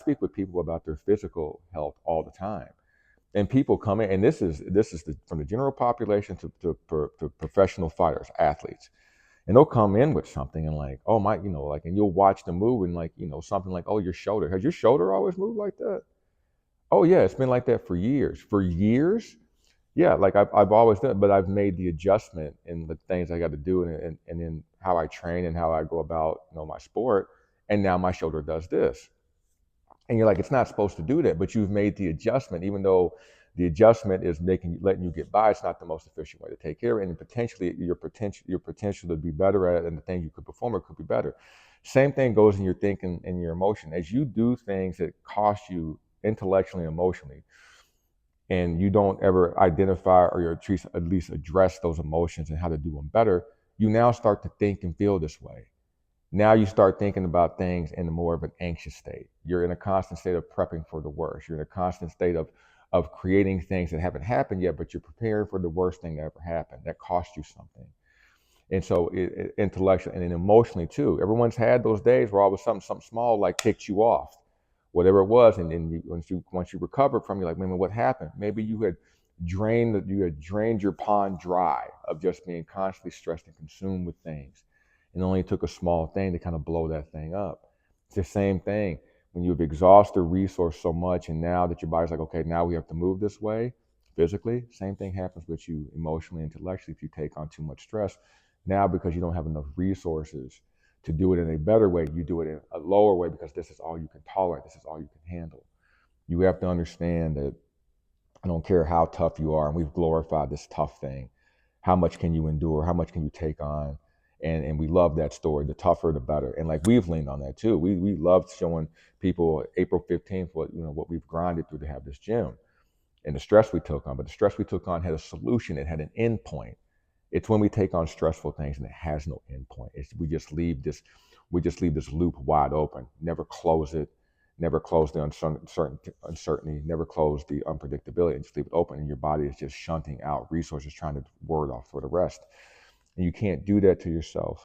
speak with people about their physical health all the time. And people come in, and from the general population to professional fighters, athletes, and they'll come in with something and like, oh my, like, and you'll watch the move and like, something like, oh, your shoulder, has your shoulder always moved like that? Oh yeah, it's been like that for years. For years, yeah, like I've always done it, but I've made the adjustment in the things I got to do and in how I train and how I go about, my sport. And now my shoulder does this. And you're like, it's not supposed to do that, but you've made the adjustment, even though the adjustment is letting you get by. It's not the most efficient way to take care of it, and potentially your potential to be better at it and the things you could perform it could be better. Same thing goes in your thinking and your emotion. As you do things that cost you intellectually and emotionally, and you don't ever identify or at least address those emotions and how to do them better, you now start to think and feel this way. Now you start thinking about things in more of an anxious state. You're in a constant state of prepping for the worst. You're in a constant state of creating things that haven't happened yet, but you're preparing for the worst thing that ever happened. That cost you something. And so intellectually and then emotionally too. Everyone's had those days where all of a sudden something small like kicks you off, whatever it was, and then once you recover from, you're like, man, what happened? Maybe you had drained your pond dry of just being constantly stressed and consumed with things. And it only took a small thing to kind of blow that thing up. It's the same thing when you've exhausted a resource so much, and now that your body's like, okay, now we have to move this way physically. Same thing happens with you emotionally, intellectually. If you take on too much stress, now because you don't have enough resources to do it in a better way, you do it in a lower way because this is all you can tolerate. This is all you can handle. You have to understand that I don't care how tough you are, and we've glorified this tough thing. How much can you endure? How much can you take on? And we love that story. The tougher, the better. And like we've leaned on that too. We loved showing people April 15th what we've grinded through to have this gym and the stress we took on. But the stress we took on had a solution. It had an end point. It's when we take on stressful things and it has no end point. We just leave this loop wide open. Never close it. Never close the uncertainty. Never close the unpredictability. And just leave it open, and your body is just shunting out resources, trying to ward off for the rest. And you can't do that to yourself.